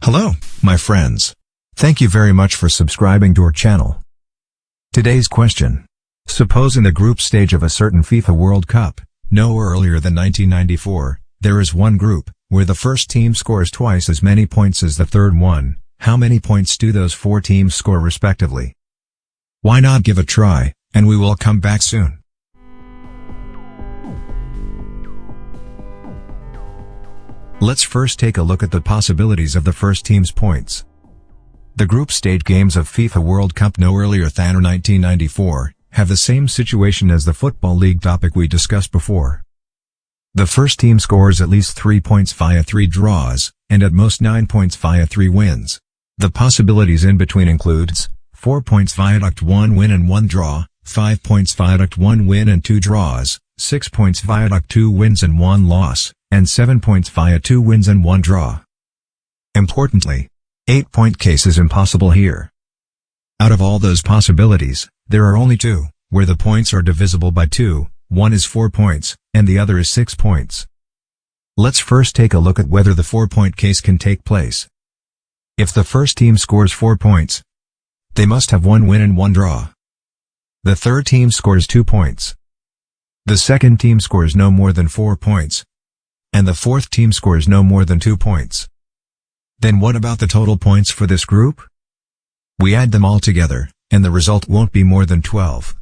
Hello, my friends. Thank you very much for subscribing to our channel. Today's question. Suppose in the group stage of a certain FIFA World Cup, no earlier than 1994, there is one group, where the first team scores twice as many points as the third one. How many points do those four teams score respectively? Why not give a try, and we will come back soon. Let's first take a look at the possibilities of the first team's points. The group stage games of FIFA World Cup no earlier than 1994 have the same situation as the Football League topic we discussed before. The first team scores at least 3 points via 3 draws, and at most 9 points via 3 wins. The possibilities in between includes 4 points via 1 win and 1 draw, 5 points via 1 win and 2 draws, 6 points via 2 wins and 1 loss, and 7 points via 2 wins and 1 draw. Importantly, 8-point case is impossible here. Out of all those possibilities, there are only 2, where the points are divisible by 2, one is 4 points, and the other is 6 points. Let's first take a look at whether the 4-point case can take place. If the first team scores 4 points, they must have 1 win and 1 draw. The third team scores 2 points. The second team scores no more than 4 points. And the fourth team scores no more than 2 points. Then what about the total points for this group? We add them all together, and the result won't be more than 12.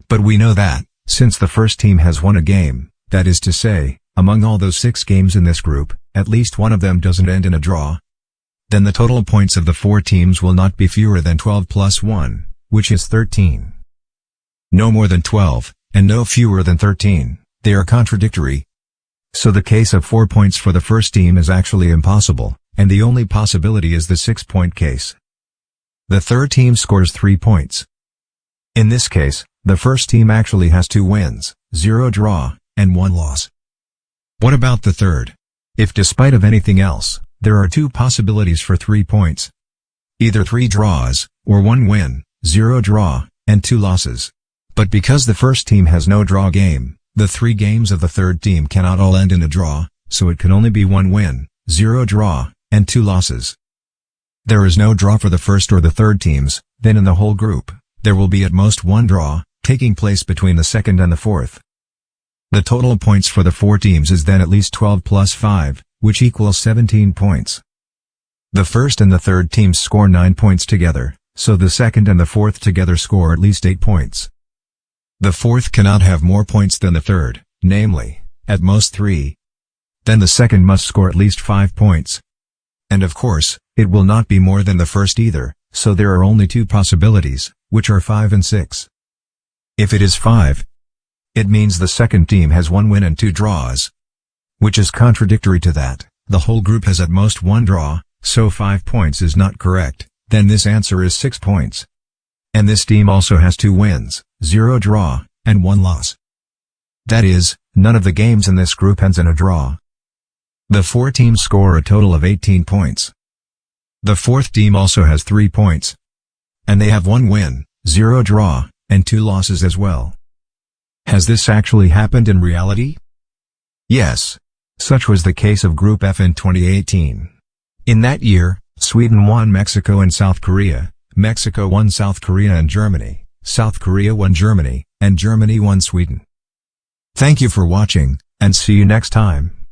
But we know that, since the first team has won a game, that is to say, among all those 6 games in this group, at least one of them doesn't end in a draw. Then the total points of the 4 teams will not be fewer than 12 plus 1, which is 13. No more than 12, and no fewer than 13, they are contradictory. So the case of 4 points for the first team is actually impossible, and the only possibility is the 6-point case. The third team scores 3 points. In this case, the first team actually has 2 wins, 0 draw, and 1 loss. What about the third? If despite of anything else, there are 2 possibilities for 3 points. Either 3 draws, or 1 win, 0 draw, and 2 losses. But because the first team has no draw game, the 3 games of the third team cannot all end in a draw, so it can only be 1 win, 0 draw, and 2 losses. There is no draw for the first or the third teams, then in the whole group, there will be at most 1 draw, taking place between the second and the fourth. The total points for the 4 teams is then at least 12 plus 5, which equals 17 points. The first and the third teams score 9 points together, so the second and the fourth together score at least 8 points. The fourth cannot have more points than the third, namely, at most 3. Then the second must score at least 5 points. And of course, it will not be more than the first either, so there are only 2 possibilities, which are 5 and 6. If it is 5, it means the second team has 1 win and 2 draws. Which is contradictory to that, the whole group has at most 1 draw, so 5 points is not correct, then this answer is 6 points. And this team also has 2 wins, 0 draw, and 1 loss. That is, none of the games in this group ends in a draw. The 4 teams score a total of 18 points. The fourth team also has 3 points. And they have 1 win, 0 draw, and 2 losses as well. Has this actually happened in reality? Yes. Such was the case of Group F in 2018. In that year, Sweden won Mexico and South Korea, Mexico won South Korea and Germany, South Korea won Germany, and Germany won Sweden. Thank you for watching, and see you next time.